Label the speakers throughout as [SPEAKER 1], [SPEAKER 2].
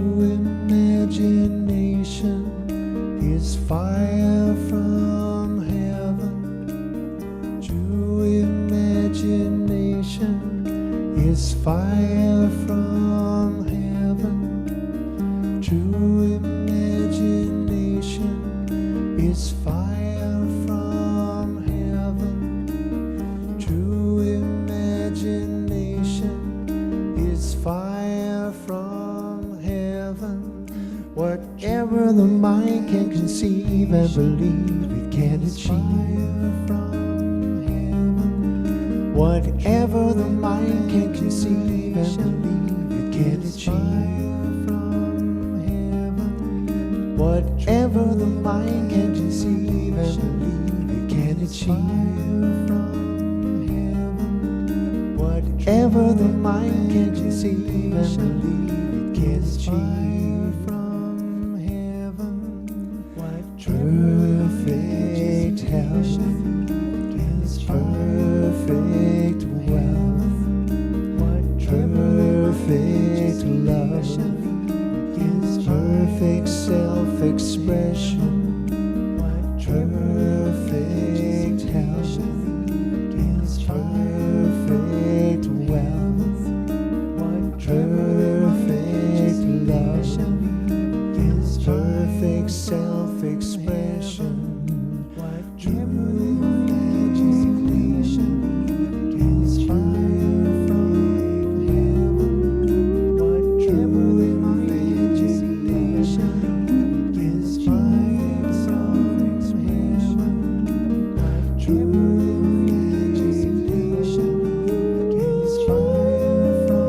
[SPEAKER 1] True imagination is fire from heaven. True imagination is fire from heaven. True imagination is fire from heaven. True imagination is fire from heaven. Whatever the mind can conceive and believe, it can achieve from heaven. Whatever the mind can conceive and believe, it can achieve from heaven. Whatever the mind can conceive and believe, it can achieve from heaven. Whatever the mind can conceive and believe, it can achieve from heaven. Perfect health, perfect wealth, perfect love, perfect self-expression, perfect health, perfect wealth, perfect love, perfect self-expression. True imagination is fire from heaven. Whatever the imagination is fire from heaven. True imagination is fire from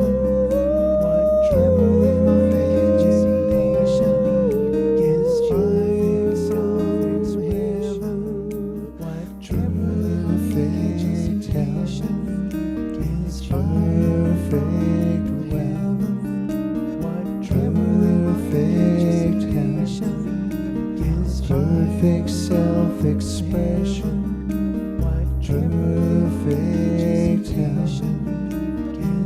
[SPEAKER 1] heaven. Whatever the imagination is fire from heaven. Perfect health is perfect wealth. Perfect health is perfect self-expression. Perfect health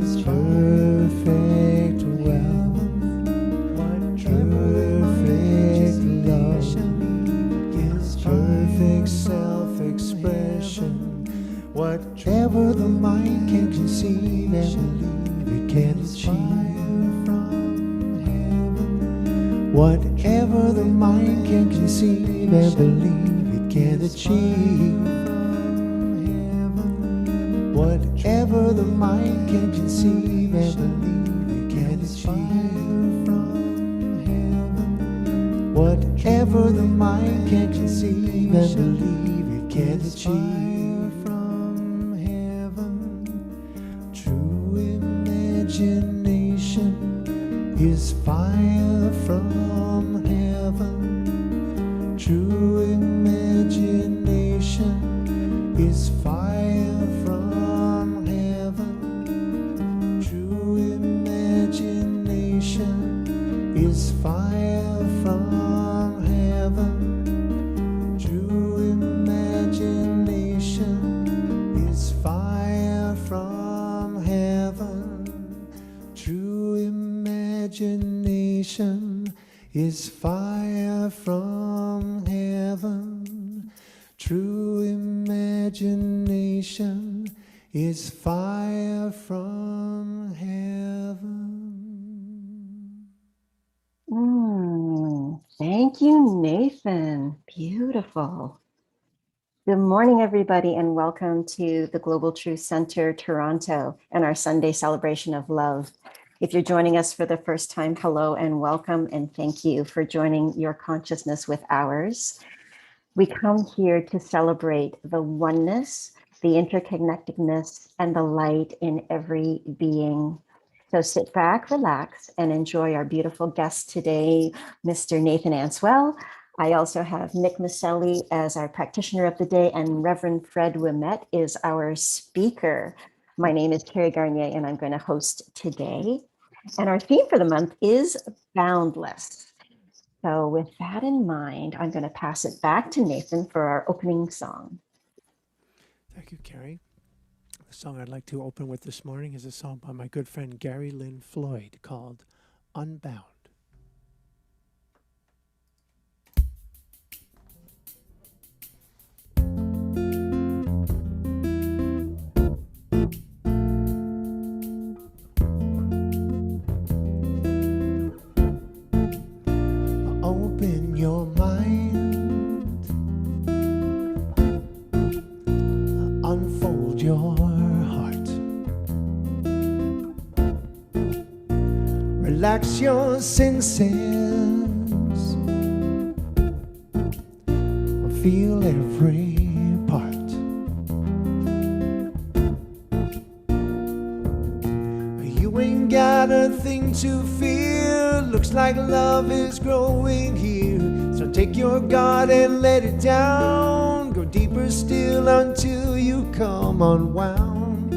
[SPEAKER 1] is perfect wealth. Perfect love is perfect self-expression. Whatever the mind can conceive and believe, it can achieve from heaven. Whatever the mind can conceive and believe, it can achieve from heaven. Whatever the mind can conceive and believe, it can achieve from heaven. Whatever the mind can conceive and believe, it can achieve from heaven. True imagination is fire from heaven. True imagination is fire from heaven. True imagination is fire from heaven. True imagination is fire from heaven. True imagination is fire from heaven. True imagination is fire from heaven.
[SPEAKER 2] Thank you, Nathan. Beautiful. Good morning, everybody, and welcome to the Global Truth Center, Toronto, and our Sunday celebration of love. If you're joining us for the first time, hello and welcome, and thank you for joining your consciousness with ours. We come here to celebrate the oneness, the interconnectedness, and the light in every being. So sit back, relax, and enjoy our beautiful guest today, Mr. Nathan Answell. I also have Nick Maselli as our practitioner of the day, and Reverend Fred Wu is our speaker. My name is Carrie Garnier, and I'm going to host today. And our theme for the month is Boundless. So with that in mind, I'm going to pass it back to Nathan for our opening song.
[SPEAKER 1] Thank you, Carrie. The song I'd like to open with this morning is a song by my good friend Gary Lynn Floyd called unbound. Open your mind, unfold your heart, relax your senses, feel every part. You ain't got a thing to fear, looks like love is growing here. So take your guard and let it down, go deeper still until you come unwound.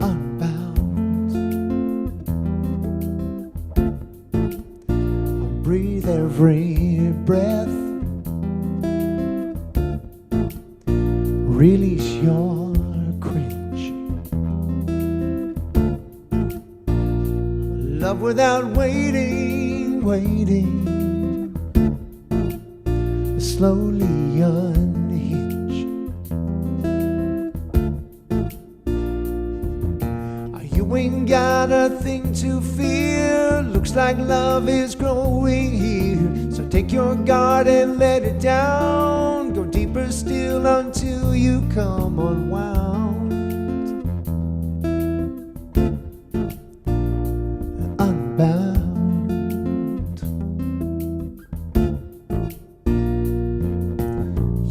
[SPEAKER 1] Unbound. Breathe every breath, release your cringe. Love without waiting, slowly unhinge. You ain't got a thing to fear, looks like love is growing here. So take your guard and let it down, go deeper still until you come unwound. Unbound.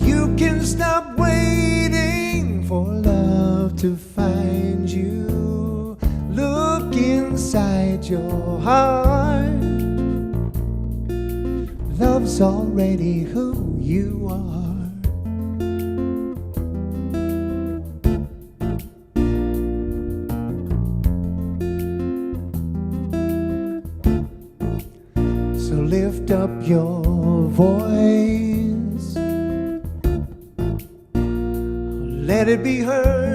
[SPEAKER 1] You can stop waiting for love to find you. Look inside your heart. Love's already who you are. So lift up your voice, let it be heard.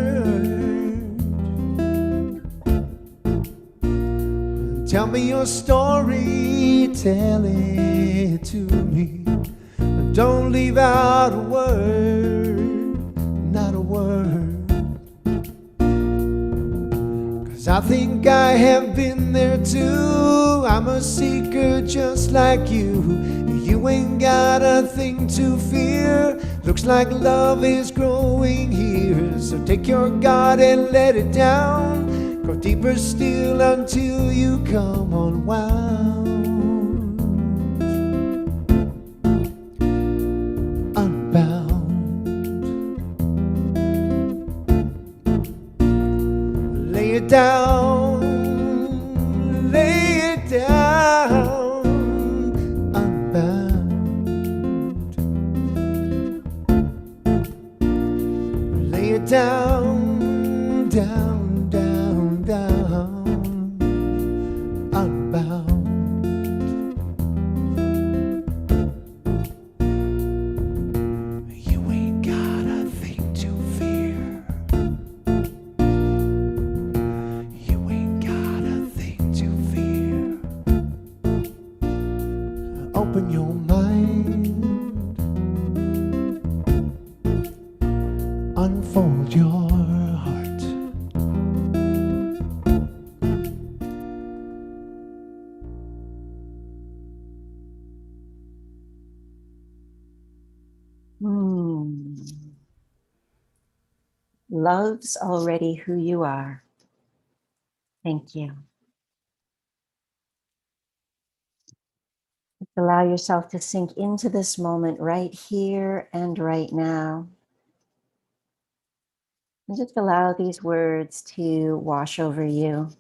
[SPEAKER 1] Tell me your story, tell it to me. Don't leave out a word, not a word. 'Cause I think I have been there too. I'm a seeker just like you. You ain't got a thing to fear, looks like love is growing here. So take your guard and let it down, go deeper still until you come unwound. Unbound. Lay it down, lay it down. Unbound. Lay it down, down. Unbound. You ain't got a thing to fear. You ain't got a thing to fear. Open your mind, unfold your heart.
[SPEAKER 2] Love's already who you are. Thank you. Allow yourself to sink into this moment right here and right now. And just allow these words to wash over you.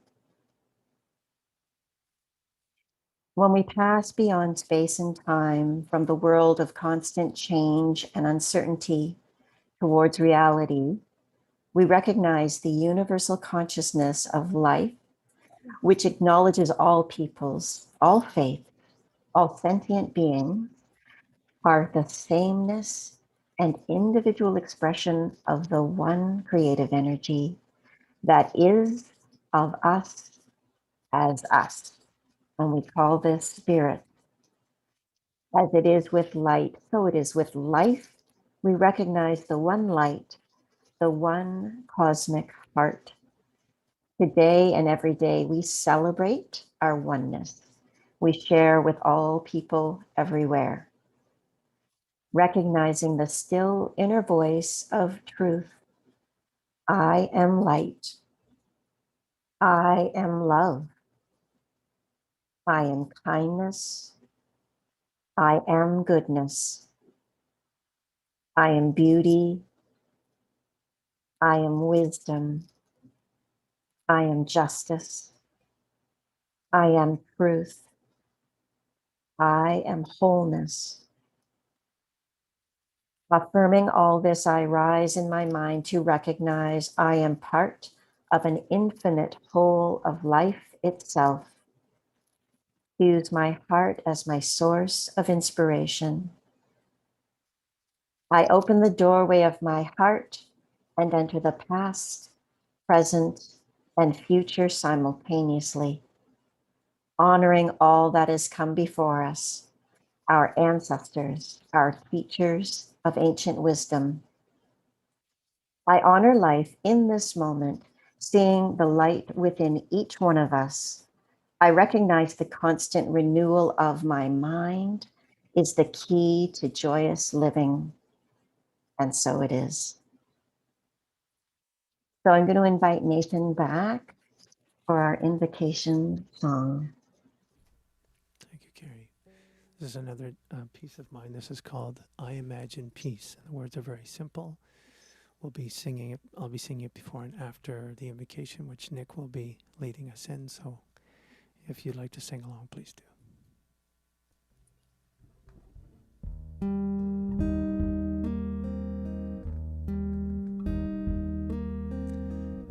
[SPEAKER 2] When we pass beyond space and time, from the world of constant change and uncertainty towards reality, we recognize the universal consciousness of life, which acknowledges all peoples, all faith, all sentient beings are the sameness and individual expression of the one creative energy, that is of us as us. And we call this spirit. As it is with light, so it is with life. We recognize the one light, the one cosmic heart. Today and every day, we celebrate our oneness. We share with all people everywhere, recognizing the still inner voice of truth. I am light. I am love. I am kindness. I am goodness. I am beauty. I am wisdom. I am justice. I am truth. I am wholeness. Affirming all this, I rise in my mind to recognize I am part of an infinite whole of life itself. Use my heart as my source of inspiration. I open the doorway of my heart and enter the past, present, and future simultaneously, honoring all that has come before us, our ancestors, our teachers of ancient wisdom. I honor life in this moment, seeing the light within each one of us. I recognize the constant renewal of my mind is the key to joyous living. And so it is. So I'm going to invite Nathan back for our invocation song.
[SPEAKER 1] Thank you, Carrie. This is another piece of mine. This is called I Imagine Peace. And the words are very simple. We'll be singing it. I'll be singing it before and after the invocation, which Nick will be leading us in. So if you'd like to sing along, please do.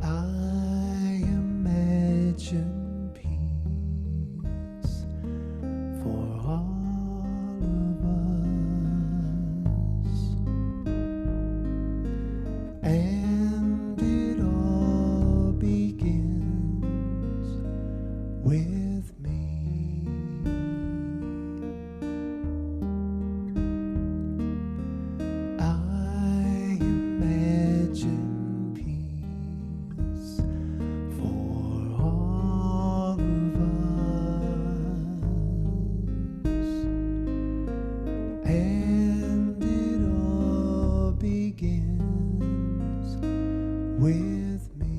[SPEAKER 1] I imagine peace for all of us, and it all begins with me. I imagine peace for all of us, and it all begins with me.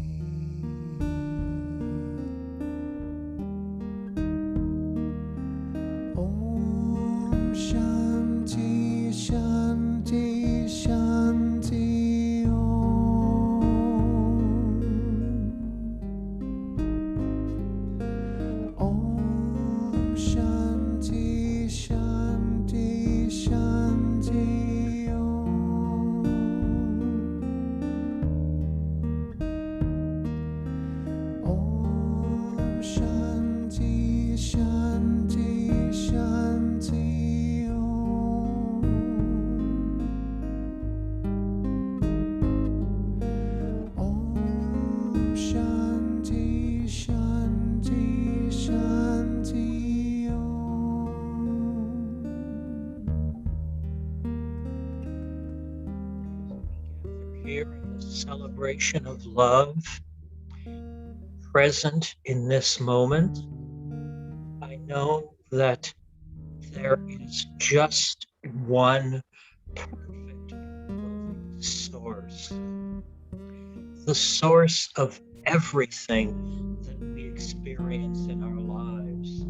[SPEAKER 1] Om Shanti Shanti Shanti Om Shanti Shanti Shanti Om Shanti Shanti Shanti Om Shanti Shanti Shanti
[SPEAKER 3] Here in the celebration of love, present in this moment, I know that there is just one perfect loving source, the source of everything that we experience in our lives,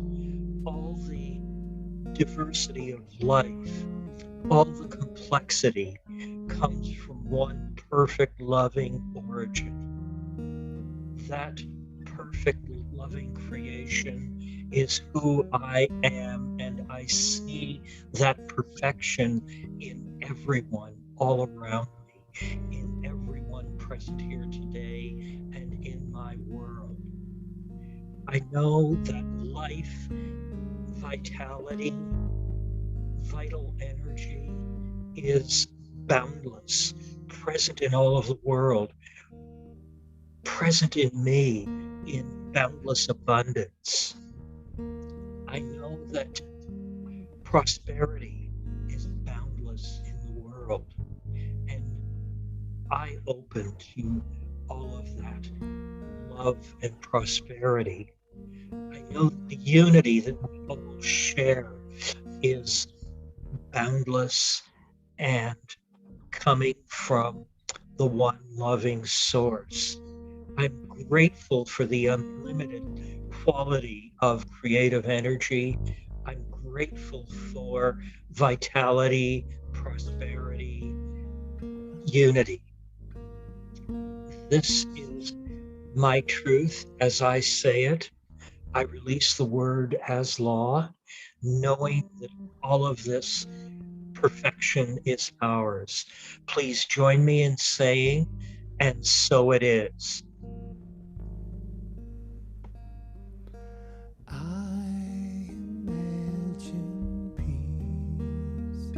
[SPEAKER 3] all the diversity of life, all the complexity comes from one perfect loving origin. That perfect loving creation is who I am, and I see that perfection in everyone all around me, in everyone present here today, and in my world. I know that life, vitality, vital energy is boundless, present in all of the world, present in me in boundless abundance. I know that prosperity is boundless in the world, and I open to all of that love and prosperity. I know that the unity that we all share is boundless and coming from the one loving source. I'm grateful for the unlimited quality of creative energy. I'm grateful for vitality, prosperity, unity. This is my truth as I say it. I release the word as law, knowing that all of this perfection is ours. Please join me in saying, and so it is.
[SPEAKER 1] I imagine peace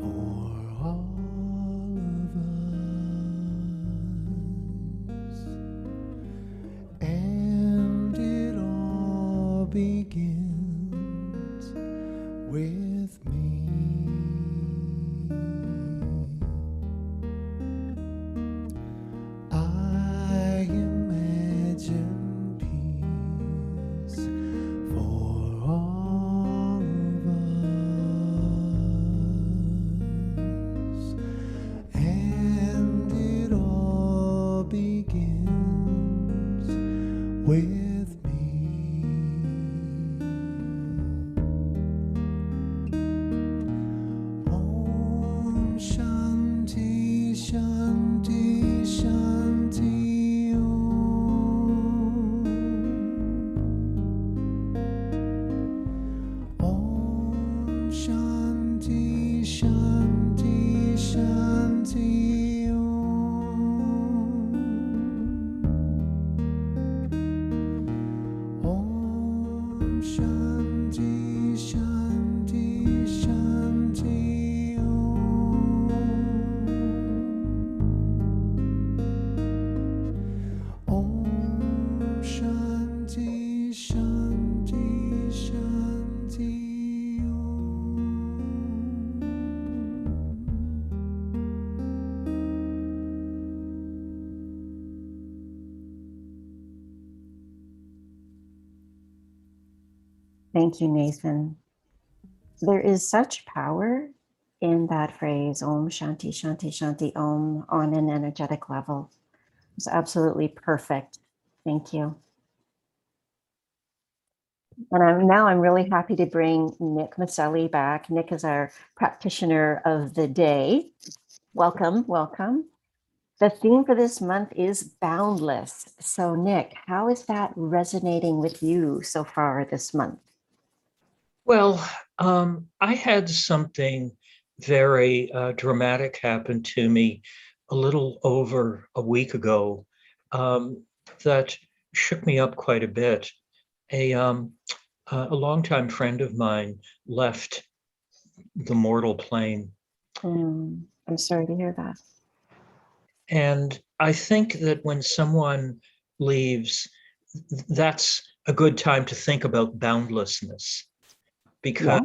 [SPEAKER 1] for all of us, and it all begins with me. I imagine peace for all of us, and it all begins with me. Om Shanti Shanti Shanti Om Shanti Shanti Shanti Om Shanti Shanti Shanti Om Shanti Shanti Shanti
[SPEAKER 2] Thank you, Nathan. There is such power in that phrase, Om Shanti Shanti Shanti Om, on an energetic level. It's absolutely perfect. Thank you. And I'm really happy to bring Nick Maselli back. Nick is our practitioner of the day. Welcome, welcome. The theme for this month is Boundless. So Nick, how is that resonating with you so far this month?
[SPEAKER 3] Well, I had something very dramatic happen to me a little over a week ago that shook me up quite a bit. A longtime friend of mine left the mortal plane.
[SPEAKER 2] I'm sorry to hear that.
[SPEAKER 3] And I think that when someone leaves, that's a good time to think about boundlessness, because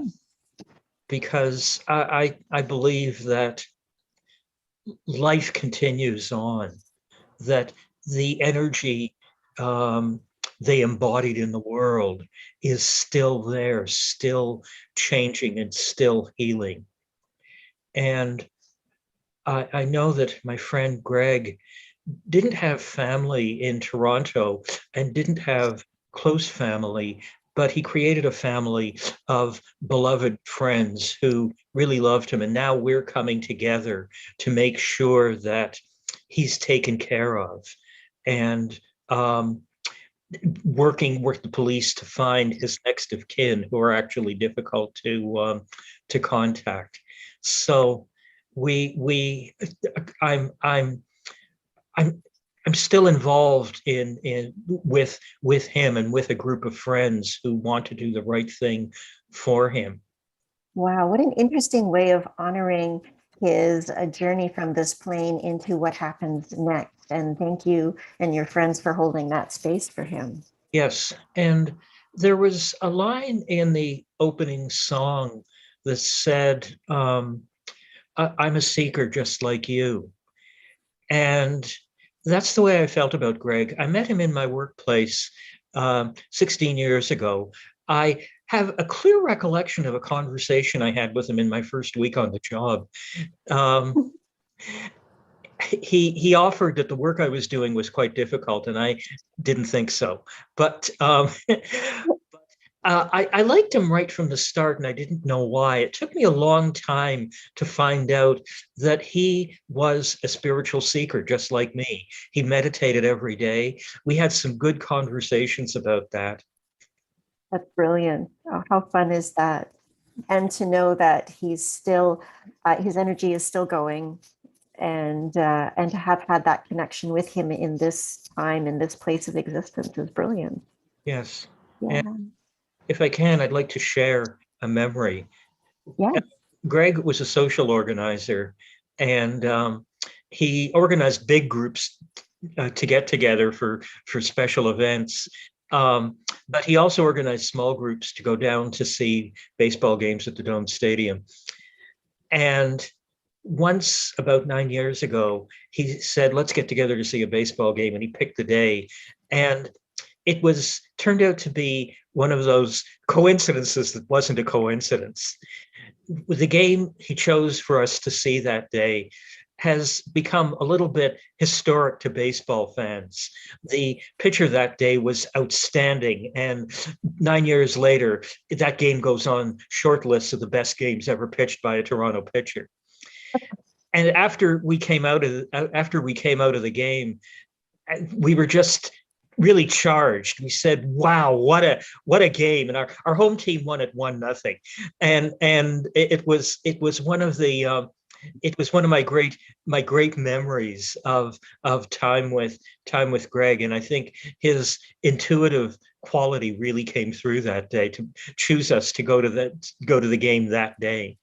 [SPEAKER 3] I believe that life continues on, that the energy they embodied in the world is still there, still changing and still healing. And I know that my friend Greg didn't have family in Toronto and didn't have close family, but he created a family of beloved friends who really loved him. And now we're coming together to make sure that he's taken care of, and working with the police to find his next of kin, who are actually difficult to contact. So I'm still involved in with him and with a group of friends who want to do the right thing for him.
[SPEAKER 2] Wow, what an interesting way of honoring his journey from this plane into what happens next. And thank you and your friends for holding that space for him.
[SPEAKER 3] Yes. And there was a line in the opening song that said, I'm a seeker just like you. And that's the way I felt about Greg. I met him in my workplace 16 years ago. I have a clear recollection of a conversation I had with him in my first week on the job. He offered that the work I was doing was quite difficult, and I didn't think so. But I liked him right from the start, and I didn't know why. It took me a long time to find out that he was a spiritual seeker, just like me. He meditated every day. We had some good conversations about that.
[SPEAKER 2] That's brilliant. Oh, how fun is that? And to know that he's still, his energy is still going, and to have had that connection with him in this time, in this place of existence, is brilliant.
[SPEAKER 3] Yes.
[SPEAKER 2] Yeah.
[SPEAKER 3] And if I can, I'd like to share a memory.
[SPEAKER 2] Yeah.
[SPEAKER 3] Greg was a social organizer, and he organized big groups to get together for special events. But he also organized small groups to go down to see baseball games at the Dome Stadium. And once, about 9 years ago, he said, let's get together to see a baseball game. And he picked the day. And it turned out to be one of those coincidences that wasn't a coincidence. The game he chose for us to see that day has become a little bit historic to baseball fans. The pitcher that day was outstanding, and 9 years later, that game goes on short lists of the best games ever pitched by a Toronto pitcher. And after we came out of the game, we were just really charged. We said, "Wow, what a game!" And our home team won at 1-0, and it was one of the it was one of my great memories of time with Greg. And I think his intuitive quality really came through that day to choose us to go to the game that day.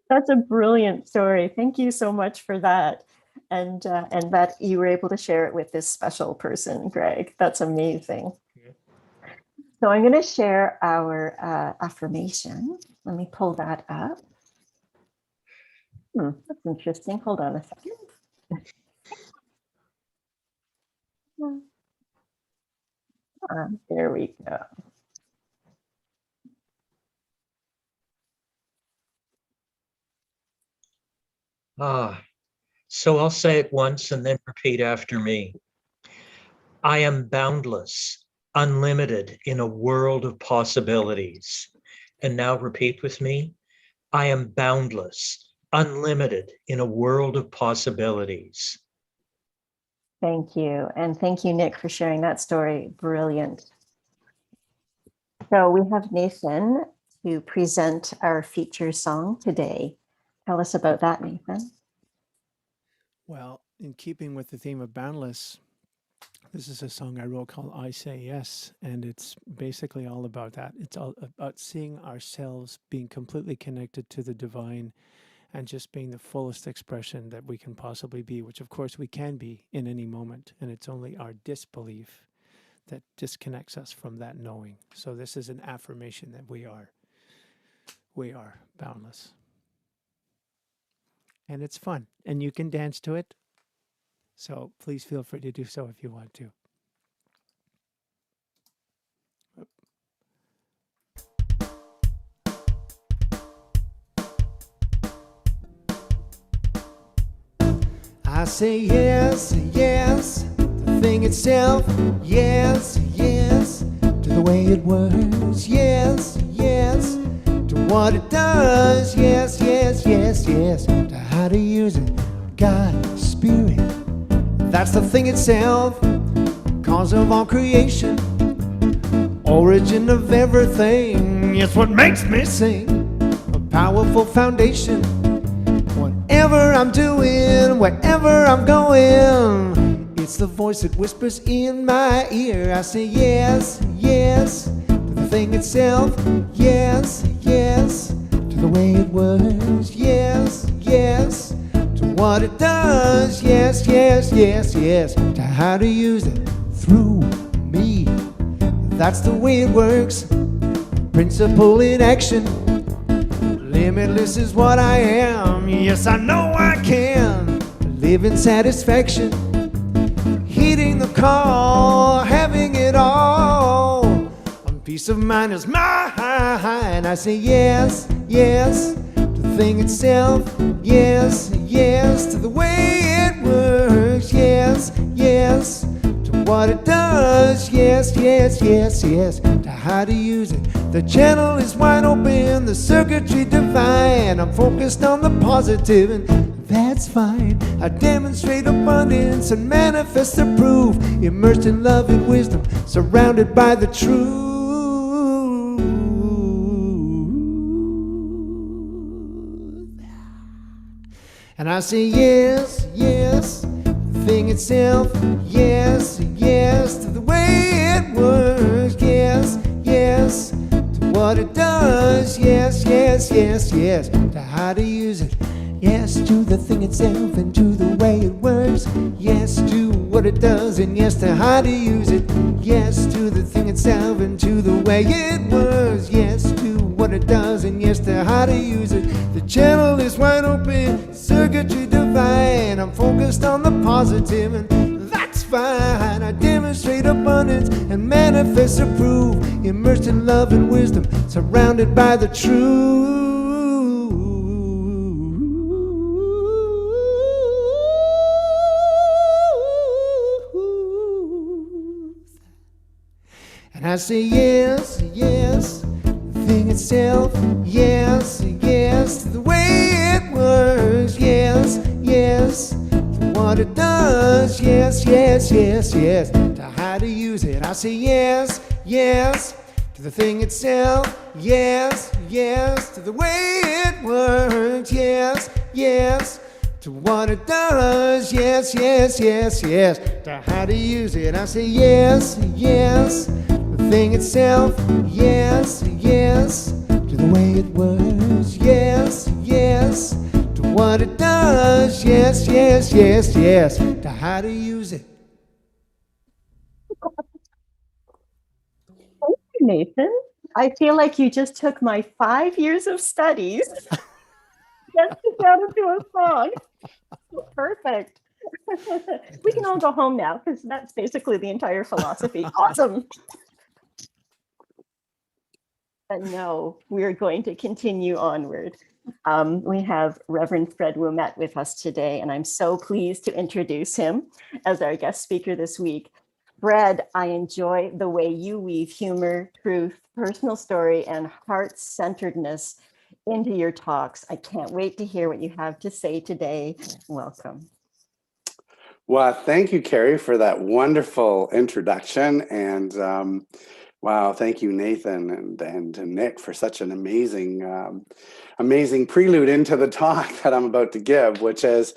[SPEAKER 2] That's a brilliant story. Thank you so much for that. And that you were able to share it with this special person, Greg. That's amazing. Yeah. So I'm going to share our affirmation. Let me pull that up. That's interesting. Hold on a second. There we go.
[SPEAKER 3] So I'll say it once and then repeat after me. I am boundless, unlimited in a world of possibilities. And now repeat with me. I am boundless, unlimited in a world of possibilities.
[SPEAKER 2] Thank you. And thank you, Nick, for sharing that story. Brilliant. So we have Nathan to present our feature song today. Tell us about that, Nathan.
[SPEAKER 1] Well, in keeping with the theme of Boundless, this is a song I wrote called I Say Yes, and it's basically all about that. It's all about seeing ourselves being completely connected to the divine and just being the fullest expression that we can possibly be, which of course we can be in any moment, and it's only our disbelief that disconnects us from that knowing. So this is an affirmation that we are boundless. And it's fun, and you can dance to it. So please feel free to do so if you want to. I say yes, yes, the thing itself, yes, yes, to the way it works, yes, yes, to what it does, yes, yes, yes, yes, to how to use it, God, Spirit, that's the thing itself, cause of all creation, origin of everything, it's what makes me sing, a powerful foundation. Whatever I'm doing, wherever I'm going, it's the voice that whispers in my ear. I say yes, yes, to the thing itself, yes, yes, to the way it was, yes, yes, to to what it does. Yes, yes, yes, yes, to how to use it through me. That's the way it works. Principle in action. Limitless is what I am. Yes, I know I can live in satisfaction. Heeding the call, having it all. And peace of mind is mine. I say yes, yes to the thing itself. Yes, yes to the way it works. Yes, yes to what it does. Yes, yes, yes, yes to how to use it. The channel is wide open, the circuitry divine. I'm focused on the positive, and that's fine. I demonstrate abundance and manifest the proof. Immersed in love and wisdom, surrounded by the truth. And I say yes, yes, the thing itself. Yes, yes to the way it works. Yes, yes to what it does. Yes, yes, yes, yes to how to use it. Yes to the thing itself and to the way it works. Yes to what it does, and yes to how to use it. Yes to the thing itself and to the way it works. Yes to what it does, and yes to how to use it. The channel is wide open, circuitry divine. I'm focused on the positive, and that's fine. I demonstrate abundance and manifest the proof. Immersed in love and wisdom, surrounded by the truth. And I say yes, yes, the thing itself. Yes, yes to the way it works. Yes, yes to what it does. Yes, yes, yes, yes to how to use it. I say yes, yes to the thing itself. Yes, yes to the way it works. Yes, yes to what it does. Yes, yes, yes, yes to how to use it. I say yes, yes, the thing itself. Yes, yes to the way it works. Yes, yes to what it does. Yes, yes, yes, yes to how to use it.
[SPEAKER 2] Thank you, Nathan. I feel like you just took my 5 years of studies just to down into a song. Perfect. We can all go home now because that's basically the entire philosophy. Awesome. But no, we're going to continue onward. We have Reverend Fred Wu with us today, and I'm so pleased to introduce him as our guest speaker this week. Fred, I enjoy the way you weave humor, truth, personal story, and heart-centeredness into your talks. I can't wait to hear what you have to say today. Welcome.
[SPEAKER 4] Well, thank you, Carrie, for that wonderful introduction. And wow, thank you, Nathan and Nick, for such an amazing, amazing prelude into the talk that I'm about to give, which is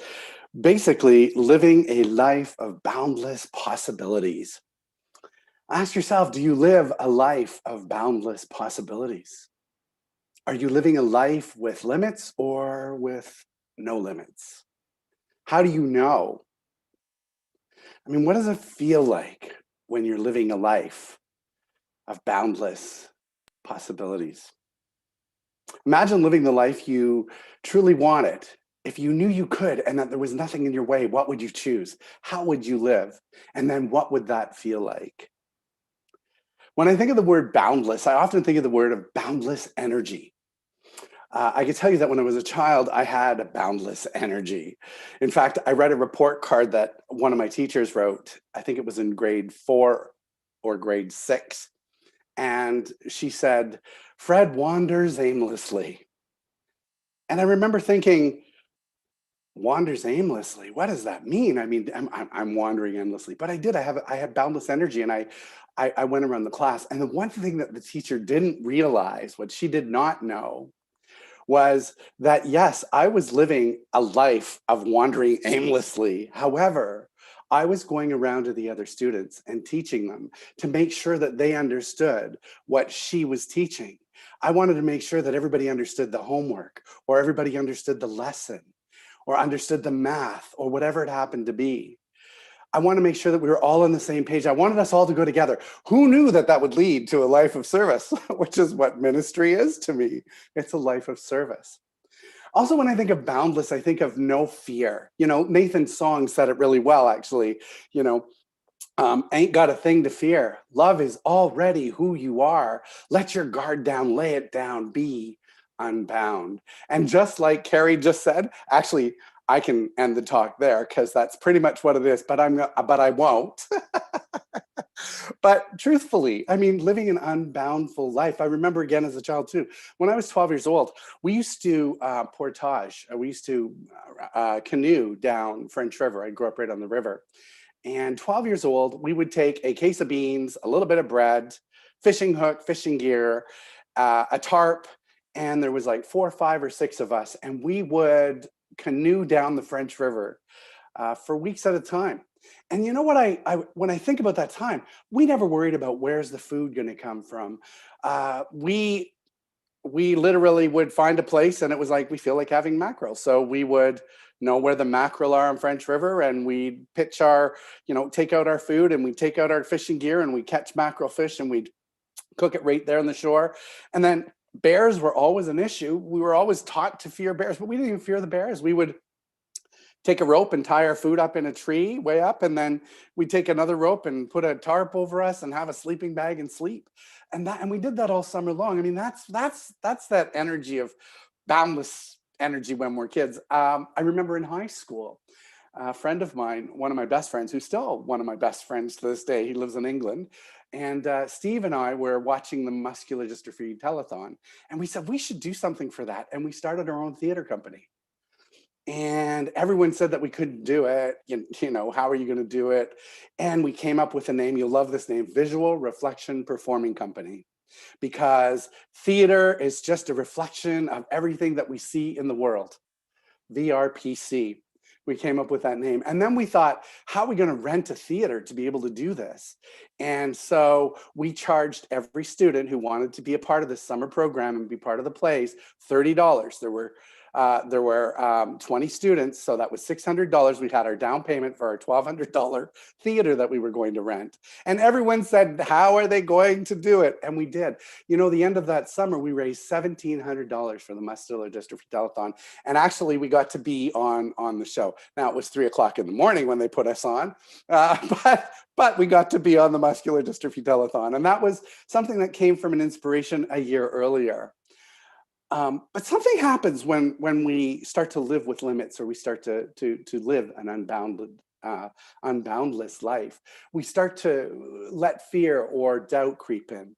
[SPEAKER 4] basically living a life of boundless possibilities. Ask yourself, do you live a life of boundless possibilities? Are you living a life with limits or with no limits? How do you know? I mean, what does it feel like when you're living a life of boundless possibilities? Imagine living the life you truly wanted. If you knew you could and that there was nothing in your way, what would you choose? How would you live? And then what would that feel like? When I think of the word boundless, I often think of the word of boundless energy. I can tell you that when I was a child, I had a boundless energy. In fact, I read a report card that one of my teachers wrote. I think it was in grade 4 or grade 6. And she said, "Fred wanders aimlessly." And I remember thinking, wanders aimlessly? What does that mean? I mean, I'm wandering endlessly. But I did. I had boundless energy, and I went around the class. And the one thing that the teacher didn't realize, what she did not know, was that, yes, I was living a life of wandering aimlessly. However, I was going around to the other students and teaching them to make sure that they understood what she was teaching. I wanted to make sure that everybody understood the homework, or everybody understood the lesson, or understood the math or whatever it happened to be. I want to make sure that we were all on the same page. I wanted us all to go together. Who knew that that would lead to a life of service, which is what ministry is to me. It's a life of service. Also, when I think of boundless, I think of no fear. You know, Nathan's song said it really well, actually. You know, ain't got a thing to fear. Love is already who you are. Let your guard down, lay it down, be unbound. And just like Carrie just said, actually, I can end the talk there because that's pretty much what it is, but I won't. But truthfully, I mean, living an unboundful life. I remember again as a child too, when I was 12 years old, we used to portage. We used to canoe down French River. I grew up right on the river. And 12 years old, we would take a case of beans, a little bit of bread, fishing hook, fishing gear, a tarp, and there was like 4, 5, or 6 of us, and we would canoe down the French River for weeks at a time. And you know what? When I think about that time, we never worried about where's the food going to come from. We literally would find a place, and it was like we feel like having mackerel, so we would know where the mackerel are on French River, and we'd pitch our, take out our food, and we'd take out our fishing gear, and we'd catch mackerel fish, and we'd cook it right there on the shore. And then bears were always an issue. We were always taught to fear bears, but we didn't even fear the bears. We would take a rope and tie our food up in a tree way up, and then we'd take another rope and put a tarp over us and have a sleeping bag and sleep. And we did that all summer long. I mean, that's that energy of boundless energy when we're kids. I remember in high school, a friend of mine, one of my best friends, who's still one of my best friends to this day, he lives in England, and Steve and I were watching the Muscular Dystrophy Telethon, and we said we should do something for that, and we started our own theater company. And everyone said that we couldn't do it. How are you going to do it? And we came up with a name. You'll love this name, Visual Reflection Performing Company, because theater is just a reflection of everything that we see in the world. VRPC. We came up with that name. And then we thought, how are we going to rent a theater to be able to do this? And so we charged every student who wanted to be a part of this summer program and be part of the plays $30. There were 20 students, so that was $600. We had our down payment for our $1,200 theater that we were going to rent. And everyone said, how are they going to do it? And we did. The end of that summer, we raised $1,700 for the Muscular Dystrophy Telethon. And actually, we got to be on the show. Now, it was 3 o'clock in the morning when they put us on, but we got to be on the Muscular Dystrophy Telethon. And that was something that came from an inspiration a year earlier. But something happens when we start to live with limits, or we start to live an unboundless life. We start to let fear or doubt creep in.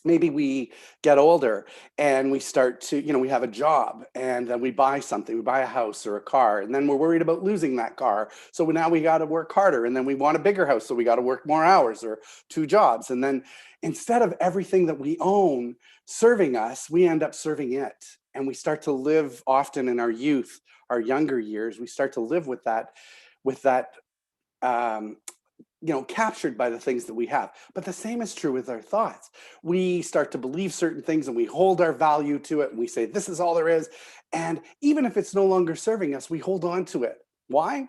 [SPEAKER 4] Maybe we get older and we start to, we have a job, and then we buy something, we buy a house or a car, and then we're worried about losing that car. So now we got to work harder, and then we want a bigger house, so we got to work more hours or 2 jobs. And then instead of everything that we own serving us, we end up serving it. And we start to live often in our youth, our younger years, we start to live with that, captured by the things that we have. But the same is true with our thoughts. We start to believe certain things, and we hold our value to it, and we say, this is all there is. And even if it's no longer serving us, we hold on to it. Why?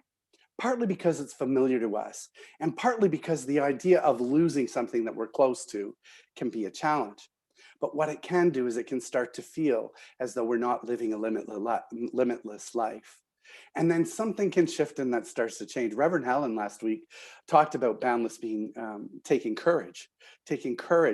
[SPEAKER 4] Partly because it's familiar to us, and partly because the idea of losing something that we're close to can be a challenge. But what it can do is it can start to feel as though we're not living a limitless life. And then something can shift, and that starts to change. Reverend Helen last week talked about boundless being taking courage.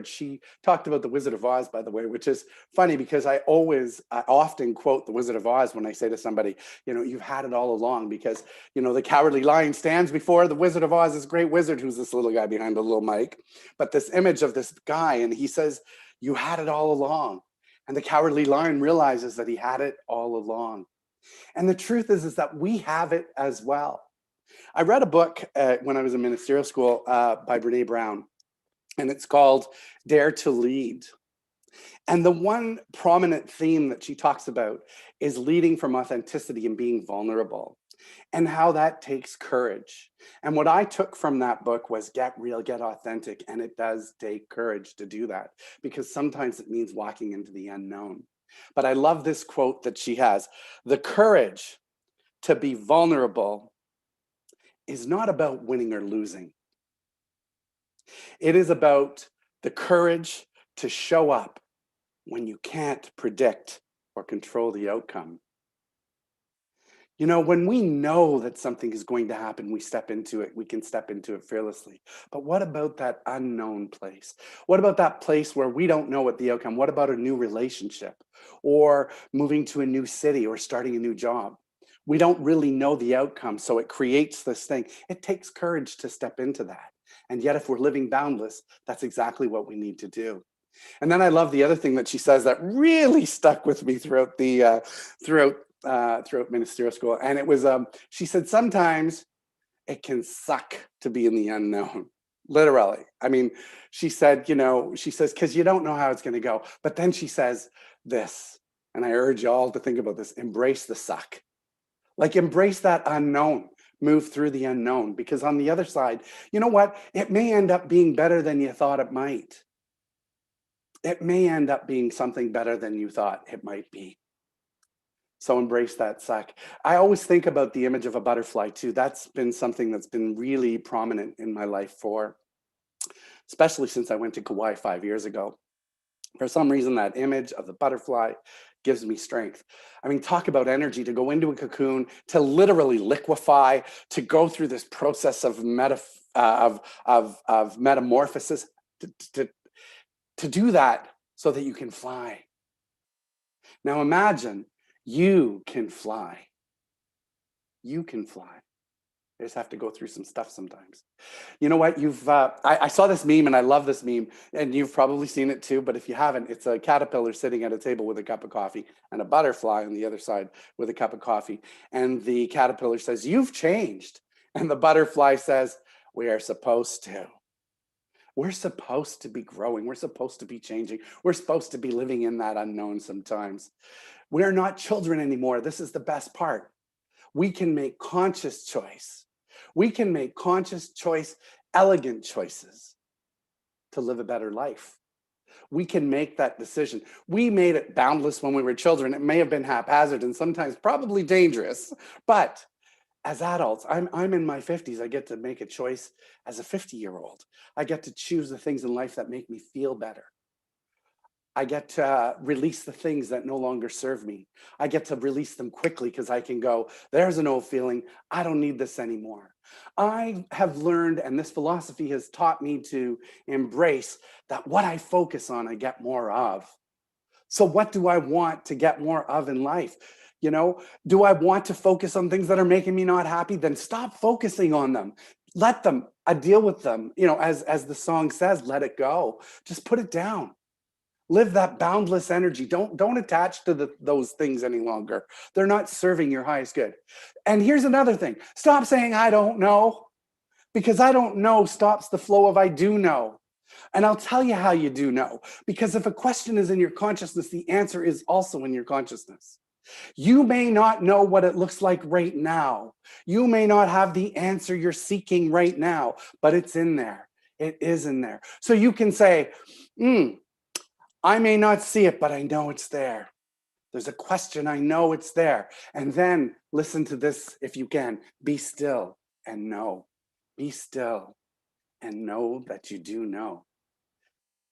[SPEAKER 4] She talked about the Wizard of Oz, by the way, which is funny because I often quote the Wizard of Oz when I say to somebody, you've had it all along, because, the Cowardly Lion stands before the Wizard of Oz, this great wizard, who's this little guy behind the little mic. But this image of this guy, and he says, you had it all along. And the Cowardly Lion realizes that he had it all along. And the truth is that we have it as well. I read a book when I was in ministerial school by Brene Brown, and it's called Dare to Lead. And the one prominent theme that she talks about is leading from authenticity and being vulnerable, and how that takes courage. And what I took from that book was get real, get authentic. And it does take courage to do that, because sometimes it means walking into the unknown. But I love this quote that she has: the courage to be vulnerable is not about winning or losing. It is about the courage to show up when you can't predict or control the outcome. You know, when we know that something is going to happen, we step into it, we can step into it fearlessly. But what about that unknown place? What about that place where we don't know what the outcome? What about a new relationship or moving to a new city or starting a new job? We don't really know the outcome, so it creates this thing. It takes courage to step into that. And yet, if we're living boundless, that's exactly what we need to do. And then I love the other thing that she says that really stuck with me throughout the throughout ministerial school. And it was she said, sometimes it can suck to be in the unknown. Literally. I mean, she said, you know, she says, because you don't know how it's going to go. But then she says this, and I urge you all to think about this: embrace the suck. Like, embrace that unknown. Move through the unknown, because on the other side, you know what? It may end up being better than you thought it might. It may end up being something better than you thought it might be. So embrace that suck. I always think about the image of a butterfly too. That's been something that's been really prominent in my life especially since I went to Kauai 5 years ago. For some reason, that image of the butterfly gives me strength. I mean, talk about energy, to go into a cocoon, to literally liquefy, to go through this process of metamorphosis, to do that so that you can fly. Now imagine you can fly. You can fly. You just have to go through some stuff sometimes. You know what? I saw this meme, and I love this meme, and you've probably seen it too, but if you haven't, it's a caterpillar sitting at a table with a cup of coffee and a butterfly on the other side with a cup of coffee. And the caterpillar says, "You've changed." And the butterfly says, "We are supposed to. We're supposed to be growing. We're supposed to be changing. We're supposed to be living in that unknown sometimes. We're not children anymore." This is the best part. We can make conscious choice. We can make conscious choice, elegant choices to live a better life. We can make that decision. We made it boundless when we were children. It may have been haphazard and sometimes probably dangerous, but as adults, I'm in my 50s. I get to make a choice as a 50-year-old. I get to choose the things in life that make me feel better. I get to release the things that no longer serve me. I get to release them quickly because I can go, there's an old feeling. I don't need this anymore. I have learned, and this philosophy has taught me to embrace that what I focus on, I get more of. So what do I want to get more of in life? You know, do I want to focus on things that are making me not happy? Then stop focusing on them. Let them, I deal with them. You know, as the song says, let it go. Just put it down. Live that boundless energy. Don't attach to those things any longer. They're not serving your highest good. And here's another thing. Stop saying, I don't know, because I don't know stops the flow of I do know. And I'll tell you how you do know, because if a question is in your consciousness, the answer is also in your consciousness. You may not know what it looks like right now. You may not have the answer you're seeking right now, but it's in there. It is in there. So you can say, I may not see it, but I know it's there. There's a question, I know it's there. And then listen to this if you can. Be still and know. Be still and know that you do know.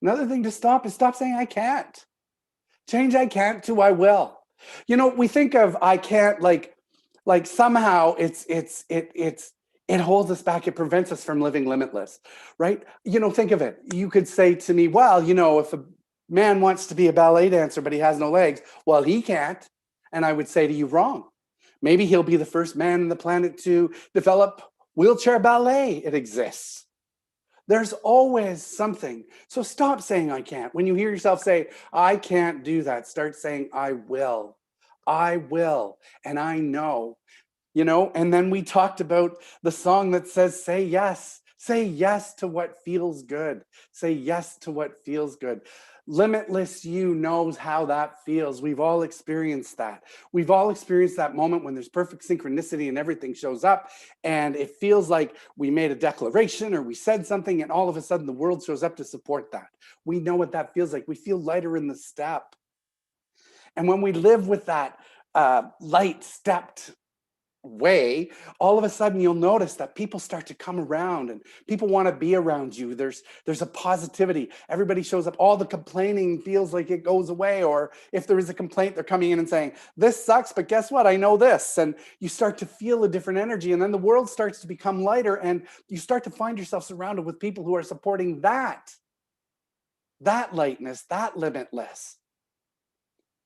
[SPEAKER 4] Another thing to stop is stop saying I can't. Change I can't to I will. You know, we think of I can't like somehow it holds us back. It prevents us from living limitless, right? You know, think of it. You could say to me, well, you know, if a man wants to be a ballet dancer, but he has no legs, well, he can't. And I would say to you, wrong. Maybe he'll be the first man on the planet to develop wheelchair ballet. It exists. There's always something. So stop saying I can't. When you hear yourself say, I can't do that, start saying, I will. I will. And I know. You know, and then we talked about the song that says, say yes. Say yes to what feels good. Say yes to what feels good. Limitless you knows how that feels. We've all experienced that. We've all experienced that moment when there's perfect synchronicity and everything shows up and it feels like we made a declaration or we said something and all of a sudden the world shows up to support that. We know what that feels like. We feel lighter in the step. And when we live with that light stepped way, all of a sudden you'll notice that people start to come around and people want to be around you. There's a positivity. Everybody shows up. All the complaining feels like it goes away. Or if there is a complaint, they're coming in and saying, this sucks, but guess what? I know this. And you start to feel a different energy. And then the world starts to become lighter. And you start to find yourself surrounded with people who are supporting that lightness, that limitless.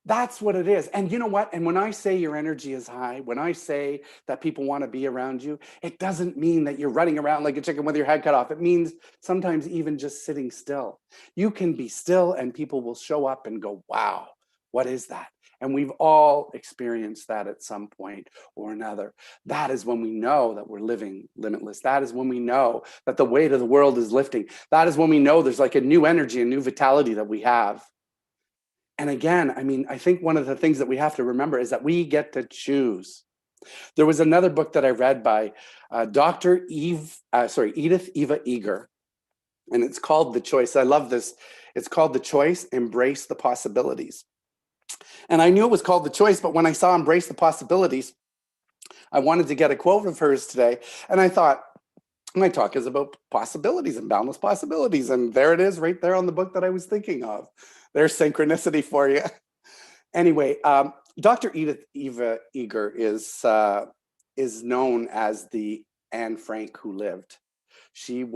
[SPEAKER 4] That's what it is. And you know what? And when I say your energy is high, when I say that people want to be around you, it doesn't mean that you're running around like a chicken with your head cut off. It means sometimes even just sitting still. You can be still and people will show up and go, wow, what is that? And we've all experienced that at some point or another. That is when we know that we're living limitless. That is when we know that the weight of the world is lifting. That is when we know there's like a new energy, a new vitality that we have. And again, I mean, I think one of the things that we have to remember is that we get to choose. There was another book that I read by Dr. Edith Eva Eger, and it's called The Choice. I love this. It's called The Choice, Embrace the Possibilities. And I knew it was called The Choice, but when I saw Embrace the Possibilities, I wanted to get a quote of hers today. And I thought, my talk is about possibilities and boundless possibilities. And there it is right there on the book that I was thinking of. There's synchronicity for you. Anyway, Dr. Edith Eva Eger is known as the Anne Frank who lived. She's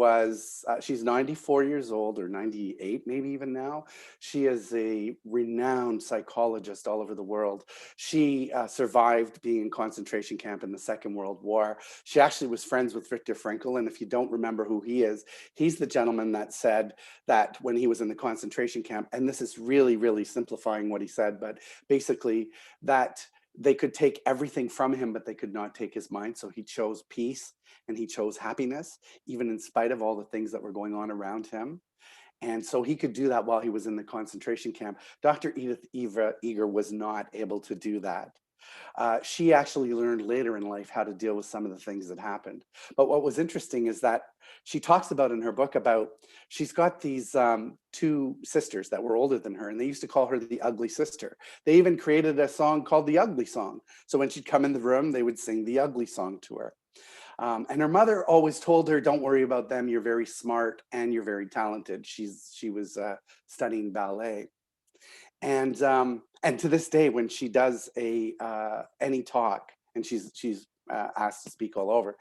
[SPEAKER 4] 94 years old, or 98, maybe even now. She is a renowned psychologist all over the world. She survived being in concentration camp in the Second World War. She actually was friends with Viktor Frankl. And if you don't remember who he is, he's the gentleman that said that when he was in the concentration camp, and this is really, really simplifying what he said, but basically that they could take everything from him, but they could not take his mind. So he chose peace and he chose happiness, even in spite of all the things that were going on around him. And so he could do that while he was in the concentration camp. Dr. Edith Eva Eger was not able to do that. She actually learned later in life how to deal with some of the things that happened. But what was interesting is that she talks about in her book about, she's got these two sisters that were older than her, and they used to call her the ugly sister. They even created a song called the Ugly Song. So when she'd come in the room, they would sing the ugly song to her. And her mother always told her, don't worry about them. You're very smart and you're very talented. She was studying ballet. And to this day, when she does any talk, and she's asked to speak all over,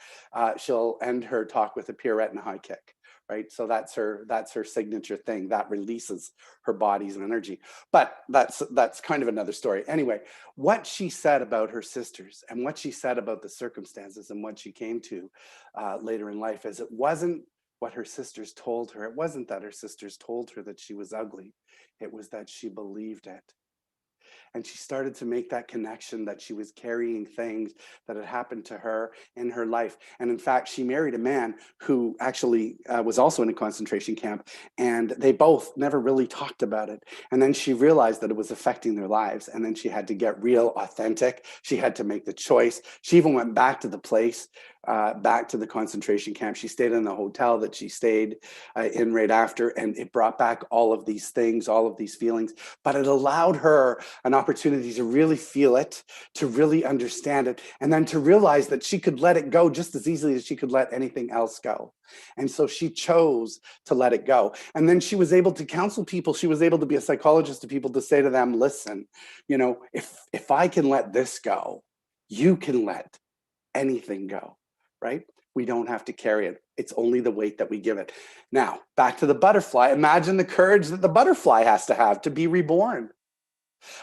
[SPEAKER 4] she'll end her talk with a pirouette and a high kick, right? So that's her signature thing that releases her body's energy. But that's kind of another story. Anyway, what she said about her sisters and what she said about the circumstances and what she came to later in life is it wasn't what her sisters told her. It wasn't that her sisters told her that she was ugly. It was that she believed it. And she started to make that connection that she was carrying things that had happened to her in her life. And in fact, she married a man who actually was also in a concentration camp, and they both never really talked about it. And then she realized that it was affecting their lives. And then she had to get real authentic. She had to make the choice. She even went back to the place, back to the concentration camp. She stayed in the hotel that she stayed in right after, and it brought back all of these things, all of these feelings, but it allowed her an opportunity to really feel it, to really understand it, and then to realize that she could let it go just as easily as she could let anything else go. And so she chose to let it go. And then she was able to counsel people. She was able to be a psychologist to people, to say to them, listen, you know, if I can let this go, you can let anything go, right? We don't have to carry it. It's only the weight that we give it. Now, back to the butterfly. Imagine the courage that the butterfly has to have to be reborn.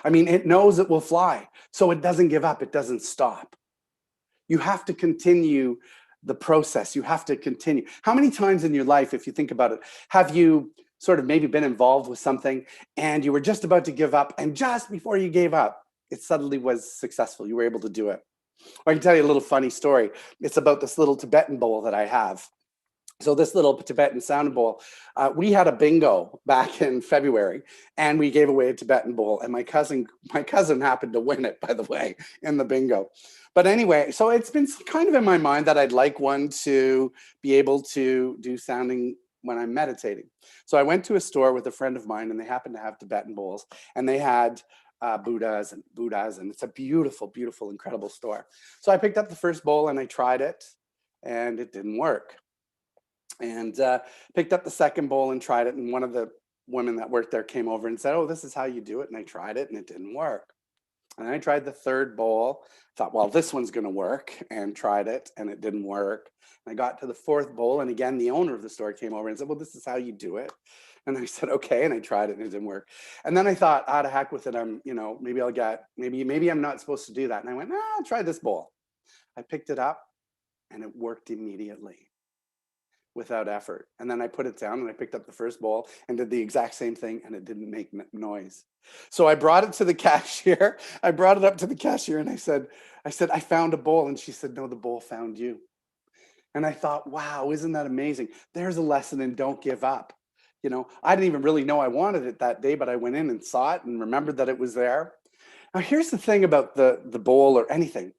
[SPEAKER 4] I mean, it knows it will fly, so it doesn't give up. It doesn't stop. You have to continue the process. You have to continue. How many times in your life, if you think about it, have you sort of maybe been involved with something and you were just about to give up, and just before you gave up, it suddenly was successful. You were able to do it. I can tell you a little funny story. It's about this little Tibetan bowl that I have. So this little Tibetan sound bowl, we had a bingo back in February, and we gave away a Tibetan bowl, and my cousin happened to win it, by the way, in the bingo. But anyway, so it's been kind of in my mind that I'd like one to be able to do sounding when I'm meditating. So I went to a store with a friend of mine, and they happened to have Tibetan bowls, and they had Buddhas, and it's a beautiful, beautiful, incredible store. So I picked up the first bowl and I tried it, and it didn't work. And picked up the second bowl and tried it, and one of the women that worked there came over and said, "Oh, this is how you do it." And I tried it, and it didn't work. And I tried the third bowl, thought, well, this one's going to work, and tried it, and it didn't work. And I got to the fourth bowl, and again, the owner of the store came over and said, "Well, this is how you do it." And I said, "Okay," and I tried it, and it didn't work. And then I thought, to heck with it. Maybe I'm not supposed to do that. And I went, I'll try this bowl. I picked it up, and it worked immediately, without effort. And then I put it down, and I picked up the first bowl and did the exact same thing, and it didn't make noise. So I brought it to the cashier. I brought it up to the cashier, and I said, "I found a bowl." And she said, "No, the bowl found you." And I thought, wow, isn't that amazing? There's a lesson in don't give up. I didn't even really know I wanted it that day, but I went in and saw it and remembered that it was there. Now, here's the thing about the bowl or anything.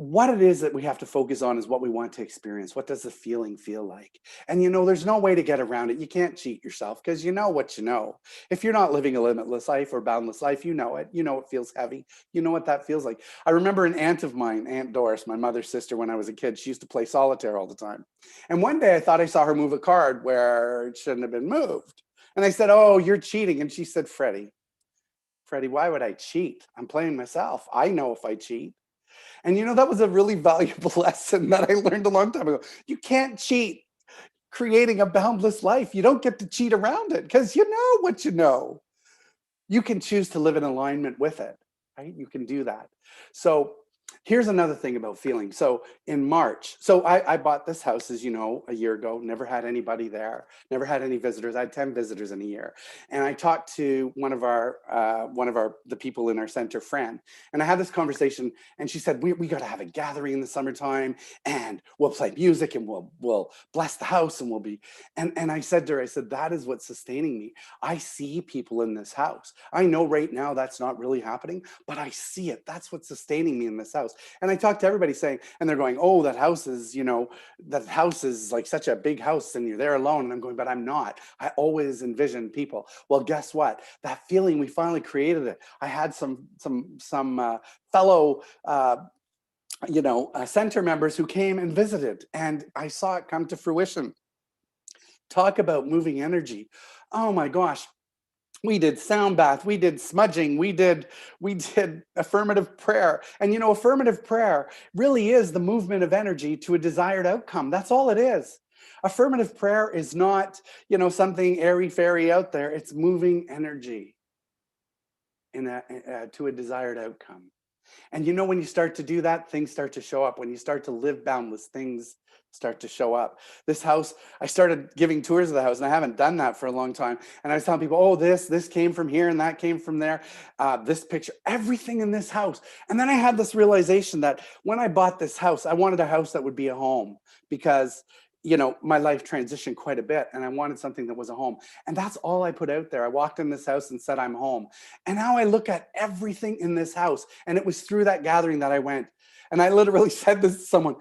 [SPEAKER 4] What it is that we have to focus on is what we want to experience. What does the feeling feel like? And there's no way to get around it. You can't cheat yourself, because you know what you know. If you're not living a limitless life or boundless life, you know it. You know it feels heavy. You know what that feels like. I remember an aunt of mine, Aunt Doris, my mother's sister, when I was a kid, she used to play solitaire all the time. And one day I thought I saw her move a card where it shouldn't have been moved. And I said, "Oh, you're cheating." And she said, Freddie, why would I cheat? I'm playing myself. I know if I cheat. And that was a really valuable lesson that I learned a long time ago. You can't cheat creating a boundless life. You don't get to cheat around it, because you know what you know. You can choose to live in alignment with it, right? You can do that. So here's another thing about feeling. So in March, I bought this house, as you know, a year ago, never had anybody there, never had any visitors. I had 10 visitors in a year. And I talked to one of the people in our center, Fran, and I had this conversation, and she said, we got to have a gathering in the summertime, and we'll play music, and we'll bless the house, and and I said to her, that is what's sustaining me. I see people in this house. I know right now that's not really happening, but I see it. That's what's sustaining me in this house. And I talked to everybody and they're going, "Oh, that house is like such a big house, and you're there alone." And I'm going, "But I'm not. I always envision people." Well, guess what? That feeling, we finally created it. I had some fellow center members who came and visited, and I saw it come to fruition. Talk about moving energy. Oh my gosh. We did sound bath, we did smudging, we did affirmative prayer. And affirmative prayer really is the movement of energy to a desired outcome. That's all it is. Affirmative prayer is not, something airy-fairy out there. It's moving energy to a desired outcome. And when you start to do that, things start to show up. When you start to live boundless, things start to show up. This house, I started giving tours of the house, and I haven't done that for a long time. And I was telling people, "Oh, this came from here, and that came from there. This picture, everything in this house." And then I had this realization that when I bought this house, I wanted a house that would be a home, because my life transitioned quite a bit, and I wanted something that was a home. And that's all I put out there. I walked in this house and said, "I'm home." And now I look at everything in this house, and it was through that gathering that I went. And I literally said this to someone,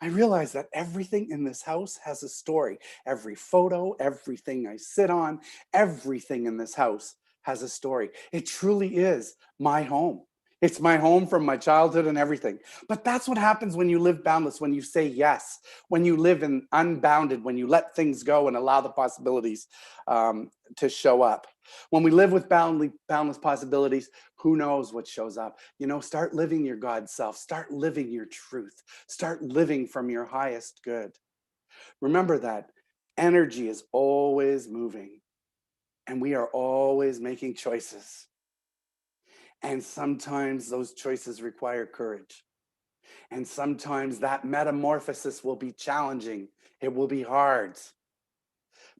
[SPEAKER 4] I realized that everything in this house has a story. Every photo, everything I sit on, everything in this house has a story. It truly is my home. It's my home from my childhood and everything. But that's what happens when you live boundless, when you say yes, when you live in unbounded, when you let things go and allow the possibilities to show up. When we live with boundless possibilities, who knows what shows up? Start living your God self. Start living your truth. Start living from your highest good. Remember that energy is always moving, and we are always making choices. And sometimes those choices require courage. And sometimes that metamorphosis will be challenging. It will be hard.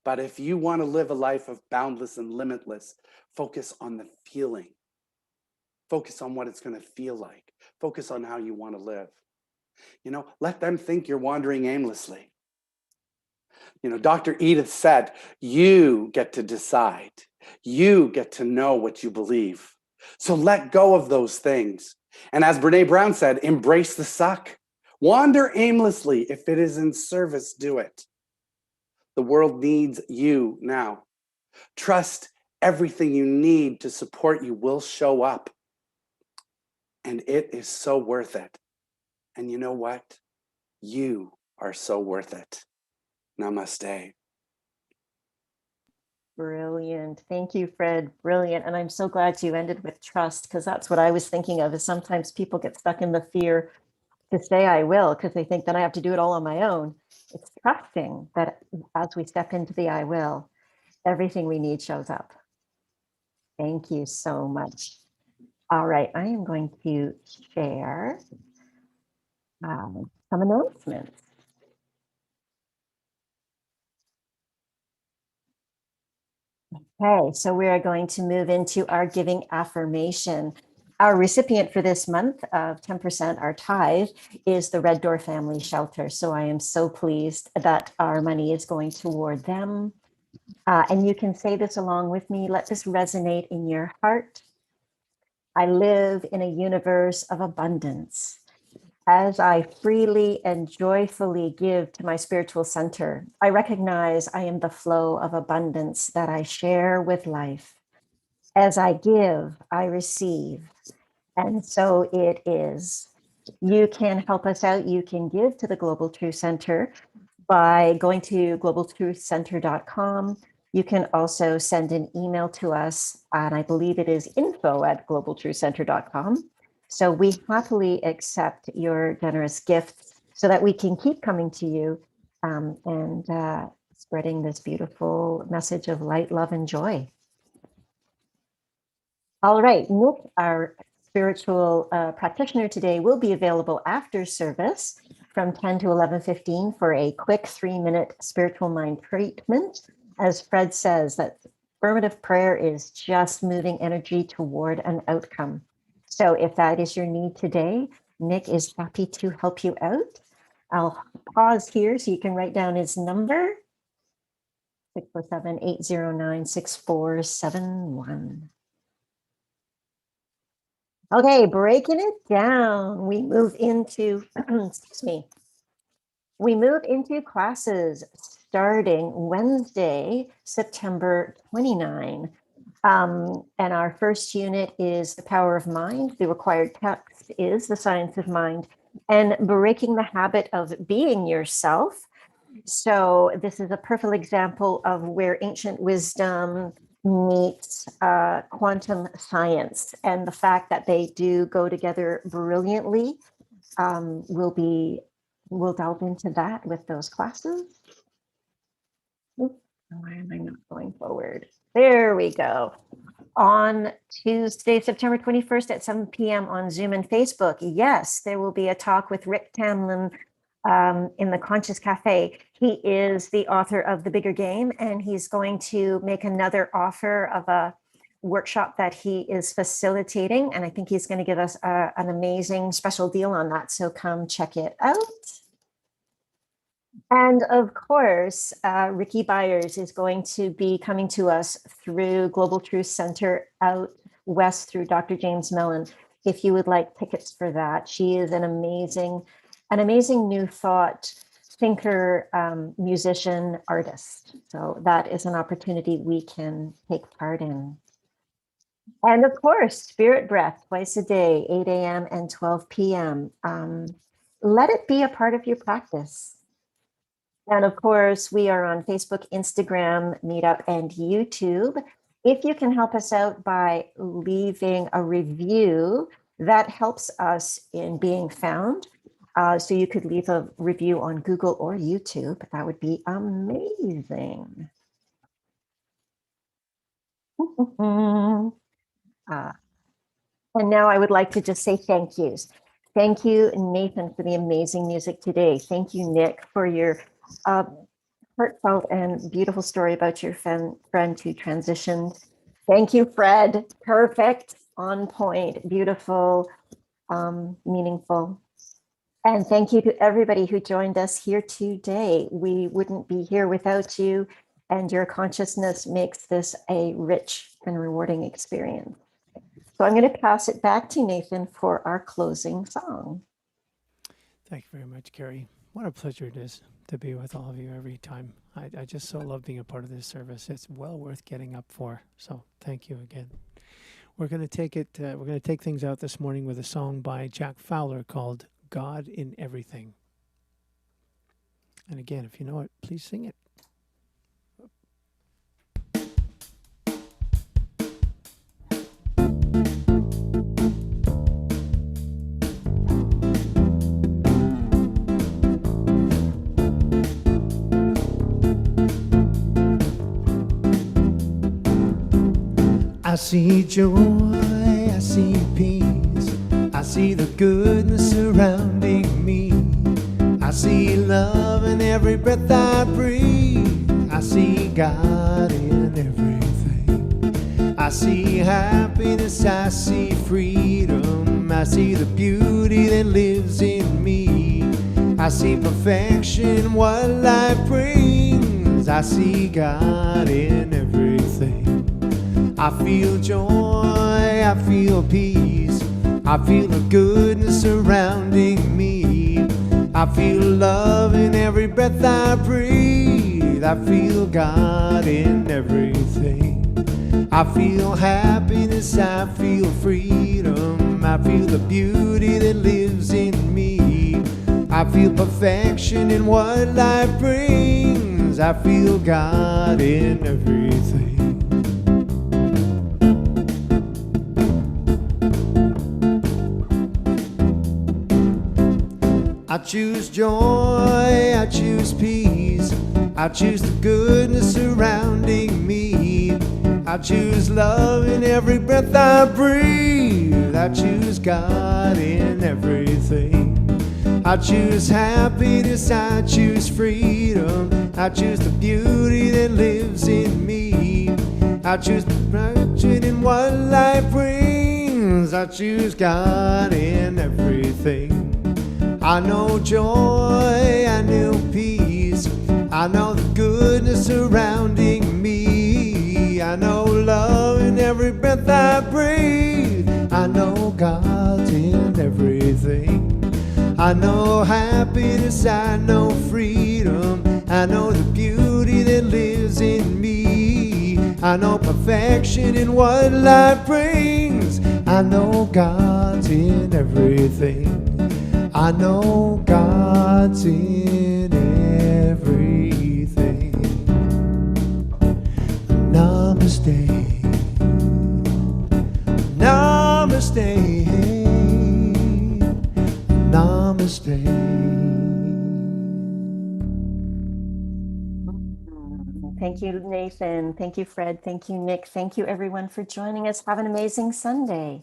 [SPEAKER 4] But if you want to live a life of boundless and limitless, focus on the feeling. Focus on what it's going to feel like. Focus on how you want to live. Let them think you're wandering aimlessly. Dr. Edith said, you get to decide. You get to know what you believe. So let go of those things. And as Brene Brown said, embrace the suck. Wander aimlessly. If it is in service, do it. The world needs you now. Trust everything you need to support you will show up. And it is so worth it. And you know what? You are so worth it. Namaste.
[SPEAKER 2] Brilliant. Thank you, Fred. Brilliant. And I'm so glad you ended with trust, because that's what I was thinking of, is sometimes people get stuck in the fear to say I will, because they think that I have to do it all on my own. It's trusting that as we step into the I will, everything we need shows up. Thank you so much. All right, I am going to share some announcements. Okay, so we are going to move into our giving affirmation. Our recipient for this month of 10%, our tithe, is the Red Door Family Shelter. So I am so pleased that our money is going toward them. And you can say this along with me. Let this resonate in your heart. I live in a universe of abundance. As I freely and joyfully give to my spiritual center, I recognize I am the flow of abundance that I share with life. As I give, I receive. And so it is. You can help us out. You can give to the Global Truth Center by going to globaltruthcenter.com. You can also send an email to us, and I believe it is info@globaltruthcenter.com. So we happily accept your generous gifts so that we can keep coming to you and spreading this beautiful message of light, love, and joy. All right, Nick, our spiritual practitioner today, will be available after service from 10 to 11:15 for a quick 3-minute spiritual mind treatment. As Fred says, that affirmative prayer is just moving energy toward an outcome. So if that is your need today, Nick is happy to help you out. I'll pause here so you can write down his number, 647-809-6471. Okay, breaking it down, we move into, excuse me, we move into classes starting Wednesday, September 29. And our first unit is the power of mind. The required text is the science of mind and breaking the habit of being yourself. So this is a perfect example of where ancient wisdom meets quantum science, and the fact that they do go together brilliantly. We'll delve into that with those classes. Oops, why am I not going forward? There we go. On Tuesday, September 21st at 7 p.m. on Zoom and Facebook, yes, there will be a talk with Rick Tamlin in the Conscious Cafe. He is the author of The Bigger Game, and he's going to make another offer of a workshop that he is facilitating. And I think he's going to give us an amazing special deal on that. So come check it out. And of course, Ricky Byers is going to be coming to us through Global Truth Center out west through Dr. James Mellon. If you would like tickets for that, she is an amazing new thought thinker, musician, artist. So that is an opportunity we can take part in. And of course, Spirit Breath twice a day, 8 a.m. and 12 p.m. Let it be a part of your practice. And of course, we are on Facebook, Instagram, Meetup, and YouTube. If you can help us out by leaving a review, that helps us in being found. So you could leave a review on Google or YouTube. That would be amazing. And now I would like to just say thank yous. Thank you, Nathan, for the amazing music today. Thank you, Nick, for your heartfelt and beautiful story about your friend who transitioned. Thank you, Fred. Perfect, on point, beautiful, meaningful. And thank you to everybody who joined us here today. We wouldn't be here without you, and your consciousness makes this a rich and rewarding experience. So I'm going to pass it back to Nathan for our closing song.
[SPEAKER 1] Thank you very much, Carrie. What a pleasure it is to be with all of you every time. I just so love being a part of this service. It's well worth getting up for. So thank you again. We're going to take it. We're going to take things out this morning with a song by Jack Fowler called "God in Everything." And again, if you know it, please sing it. I see joy, I see peace, I see the goodness surrounding me. I see love in every breath I breathe. I see God in everything. I see happiness, I see freedom. I see the beauty that lives in me. I see perfection, what life brings. I see God in everything. I feel joy, I feel peace, I feel the goodness surrounding me. I feel love in every breath I breathe. I feel God in everything. I feel happiness, I feel freedom, I feel the beauty that lives in me. I feel perfection in what life brings. I feel God in everything. I choose joy, I choose peace, I choose the goodness surrounding me. I choose love in every breath I breathe. I choose God in everything. I choose happiness, I choose freedom, I choose the beauty that lives in me. I choose perfection in what life brings. I choose God in everything. I know joy, I know peace, I know the goodness surrounding me. I know love in every breath I breathe. I know God in everything. I know happiness, I know freedom, I know the beauty that lives in me. I know perfection in what life brings. I know God's in everything. I know God's in everything. Namaste. Namaste. Namaste.
[SPEAKER 2] Thank you, Nathan. Thank you, Fred. Thank you, Nick. Thank you, everyone, for joining us. Have an amazing Sunday.